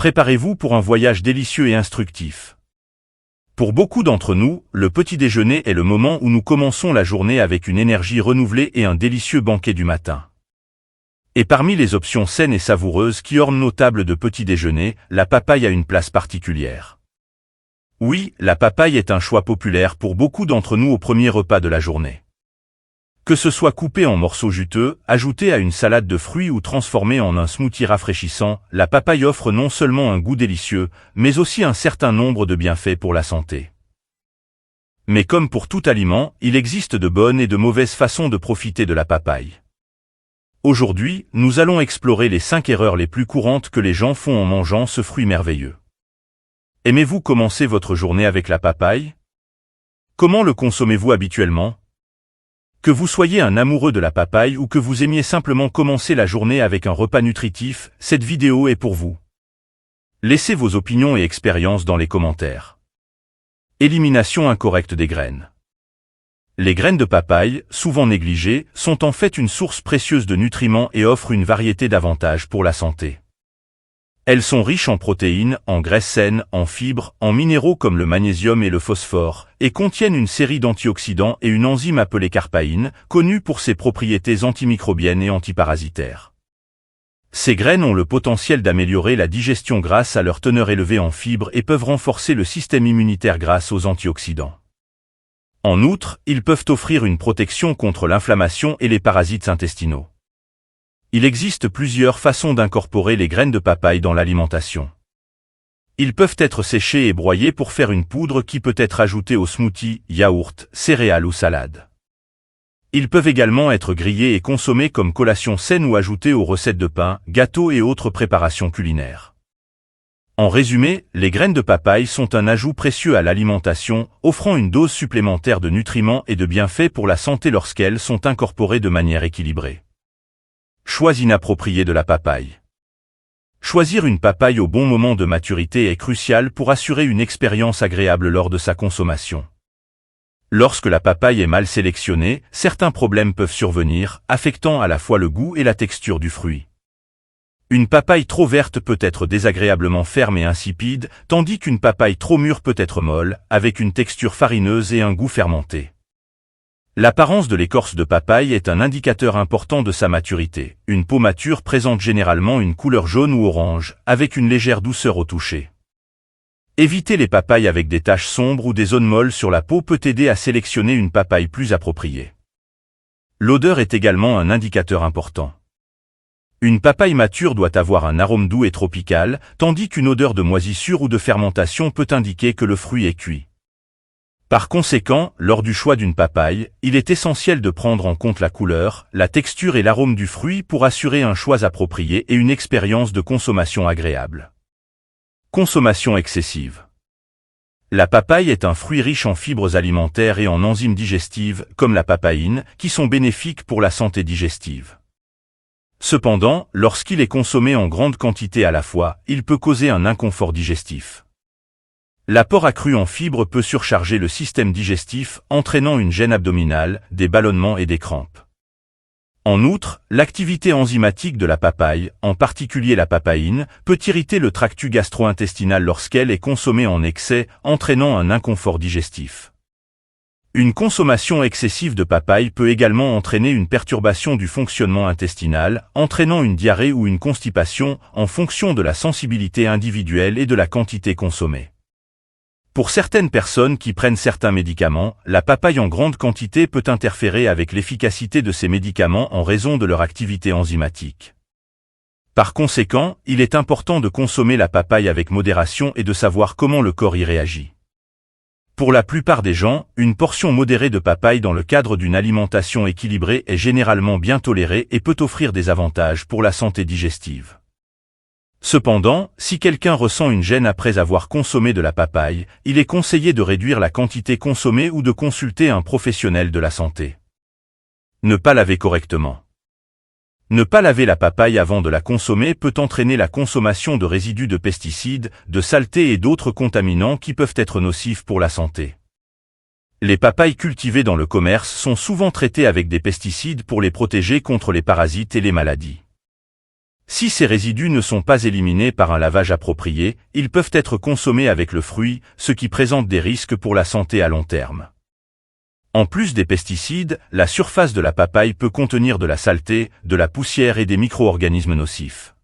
Préparez-vous pour un voyage délicieux et instructif. Pour beaucoup d'entre nous, le petit déjeuner est le moment où nous commençons la journée avec une énergie renouvelée et un délicieux banquet du matin. Et parmi les options saines et savoureuses qui ornent nos tables de petit déjeuner, la papaye a une place particulière. Oui, la papaye est un choix populaire pour beaucoup d'entre nous au premier repas de la journée. Que ce soit coupé en morceaux juteux, ajouté à une salade de fruits ou transformé en un smoothie rafraîchissant, la papaye offre non seulement un goût délicieux, mais aussi un certain nombre de bienfaits pour la santé. Mais comme pour tout aliment, il existe de bonnes et de mauvaises façons de profiter de la papaye. Aujourd'hui, nous allons explorer les 5 erreurs les plus courantes que les gens font en mangeant ce fruit merveilleux. Aimez-vous commencer votre journée avec la papaye? Comment le consommez-vous habituellement? Que vous soyez un amoureux de la papaye ou que vous aimiez simplement commencer la journée avec un repas nutritif, cette vidéo est pour vous. Laissez vos opinions et expériences dans les commentaires. Élimination incorrecte des graines. Les graines de papaye, souvent négligées, sont en fait une source précieuse de nutriments et offrent une variété d'avantages pour la santé. Elles sont riches en protéines, en graisses saines, en fibres, en minéraux comme le magnésium et le phosphore, et contiennent une série d'antioxydants et une enzyme appelée carpaïne, connue pour ses propriétés antimicrobiennes et antiparasitaires. Ces graines ont le potentiel d'améliorer la digestion grâce à leur teneur élevée en fibres et peuvent renforcer le système immunitaire grâce aux antioxydants. En outre, ils peuvent offrir une protection contre l'inflammation et les parasites intestinaux. Il existe plusieurs façons d'incorporer les graines de papaye dans l'alimentation. Ils peuvent être séchés et broyés pour faire une poudre qui peut être ajoutée aux smoothies, yaourts, céréales ou salades. Ils peuvent également être grillés et consommés comme collation saine ou ajoutés aux recettes de pain, gâteaux et autres préparations culinaires. En résumé, les graines de papaye sont un ajout précieux à l'alimentation, offrant une dose supplémentaire de nutriments et de bienfaits pour la santé lorsqu'elles sont incorporées de manière équilibrée. Choix inapproprié de la papaye. Choisir une papaye au bon moment de maturité est crucial pour assurer une expérience agréable lors de sa consommation. Lorsque la papaye est mal sélectionnée, certains problèmes peuvent survenir, affectant à la fois le goût et la texture du fruit. Une papaye trop verte peut être désagréablement ferme et insipide, tandis qu'une papaye trop mûre peut être molle, avec une texture farineuse et un goût fermenté. L'apparence de l'écorce de papaye est un indicateur important de sa maturité. Une peau mature présente généralement une couleur jaune ou orange, avec une légère douceur au toucher. Éviter les papayes avec des taches sombres ou des zones molles sur la peau peut aider à sélectionner une papaye plus appropriée. L'odeur est également un indicateur important. Une papaye mature doit avoir un arôme doux et tropical, tandis qu'une odeur de moisissure ou de fermentation peut indiquer que le fruit est cuit. Par conséquent, lors du choix d'une papaye, il est essentiel de prendre en compte la couleur, la texture et l'arôme du fruit pour assurer un choix approprié et une expérience de consommation agréable. Consommation excessive. La papaye est un fruit riche en fibres alimentaires et en enzymes digestives, comme la papaïne, qui sont bénéfiques pour la santé digestive. Cependant, lorsqu'il est consommé en grande quantité à la fois, il peut causer un inconfort digestif. L'apport accru en fibres peut surcharger le système digestif, entraînant une gêne abdominale, des ballonnements et des crampes. En outre, l'activité enzymatique de la papaye, en particulier la papaïne, peut irriter le tractus gastro-intestinal lorsqu'elle est consommée en excès, entraînant un inconfort digestif. Une consommation excessive de papaye peut également entraîner une perturbation du fonctionnement intestinal, entraînant une diarrhée ou une constipation, en fonction de la sensibilité individuelle et de la quantité consommée. Pour certaines personnes qui prennent certains médicaments, la papaye en grande quantité peut interférer avec l'efficacité de ces médicaments en raison de leur activité enzymatique. Par conséquent, il est important de consommer la papaye avec modération et de savoir comment le corps y réagit. Pour la plupart des gens, une portion modérée de papaye dans le cadre d'une alimentation équilibrée est généralement bien tolérée et peut offrir des avantages pour la santé digestive. Cependant, si quelqu'un ressent une gêne après avoir consommé de la papaye, il est conseillé de réduire la quantité consommée ou de consulter un professionnel de la santé. Ne pas laver correctement. Ne pas laver la papaye avant de la consommer peut entraîner la consommation de résidus de pesticides, de saletés et d'autres contaminants qui peuvent être nocifs pour la santé. Les papayes cultivées dans le commerce sont souvent traitées avec des pesticides pour les protéger contre les parasites et les maladies. Si ces résidus ne sont pas éliminés par un lavage approprié, ils peuvent être consommés avec le fruit, ce qui présente des risques pour la santé à long terme. En plus des pesticides, la surface de la papaye peut contenir de la saleté, de la poussière et des micro-organismes nocifs.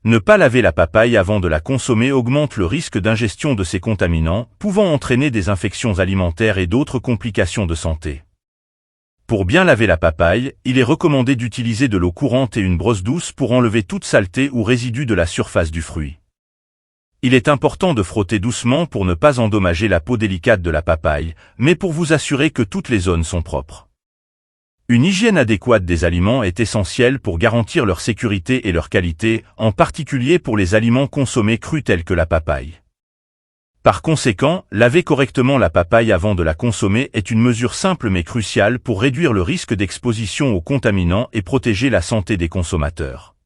Ne pas laver la papaye avant de la consommer augmente le risque d'ingestion de ces contaminants, pouvant entraîner des infections alimentaires et d'autres complications de santé. Pour bien laver la papaye, il est recommandé d'utiliser de l'eau courante et une brosse douce pour enlever toute saleté ou résidus de la surface du fruit. Il est important de frotter doucement pour ne pas endommager la peau délicate de la papaye, mais pour vous assurer que toutes les zones sont propres. Une hygiène adéquate des aliments est essentielle pour garantir leur sécurité et leur qualité, en particulier pour les aliments consommés crus tels que la papaye. Par conséquent, laver correctement la papaye avant de la consommer est une mesure simple mais cruciale pour réduire le risque d'exposition aux contaminants et protéger la santé des consommateurs.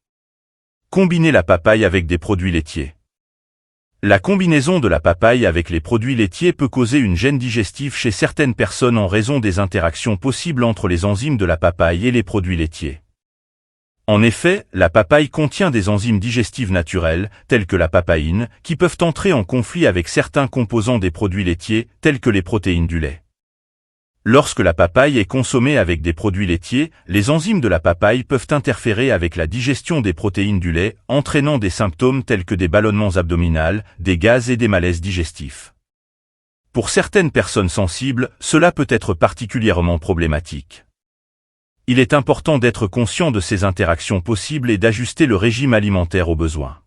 Combiner la papaye avec des produits laitiers. La combinaison de la papaye avec les produits laitiers peut causer une gêne digestive chez certaines personnes en raison des interactions possibles entre les enzymes de la papaye et les produits laitiers. En effet, la papaye contient des enzymes digestives naturelles, telles que la papaïne, qui peuvent entrer en conflit avec certains composants des produits laitiers, tels que les protéines du lait. Lorsque la papaye est consommée avec des produits laitiers, les enzymes de la papaye peuvent interférer avec la digestion des protéines du lait, entraînant des symptômes tels que des ballonnements abdominaux, des gaz et des malaises digestifs. Pour certaines personnes sensibles, cela peut être particulièrement problématique. Il est important d'être conscient de ces interactions possibles et d'ajuster le régime alimentaire aux besoins.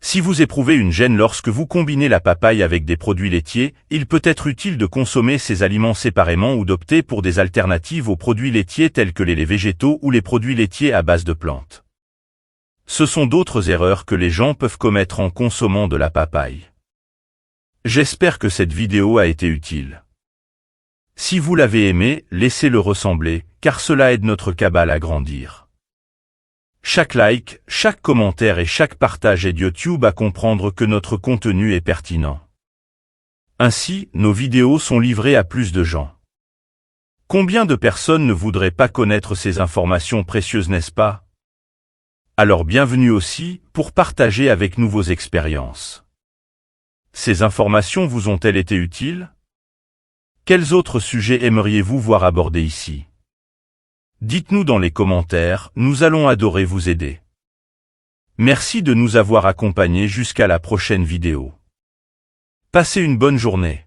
Si vous éprouvez une gêne lorsque vous combinez la papaye avec des produits laitiers, il peut être utile de consommer ces aliments séparément ou d'opter pour des alternatives aux produits laitiers tels que les laits végétaux ou les produits laitiers à base de plantes. Ce sont d'autres erreurs que les gens peuvent commettre en consommant de la papaye. J'espère que cette vidéo a été utile. Si vous l'avez aimé, laissez-le ressembler, car cela aide notre cabale à grandir. Chaque like, chaque commentaire et chaque partage aide YouTube à comprendre que notre contenu est pertinent. Ainsi, nos vidéos sont livrées à plus de gens. Combien de personnes ne voudraient pas connaître ces informations précieuses, n'est-ce pas? Alors bienvenue aussi, pour partager avec nous vos expériences. Ces informations vous ont-elles été utiles? Quels autres sujets aimeriez-vous voir abordés ici? Dites-nous dans les commentaires, nous allons adorer vous aider. Merci de nous avoir accompagnés jusqu'à la prochaine vidéo. Passez une bonne journée.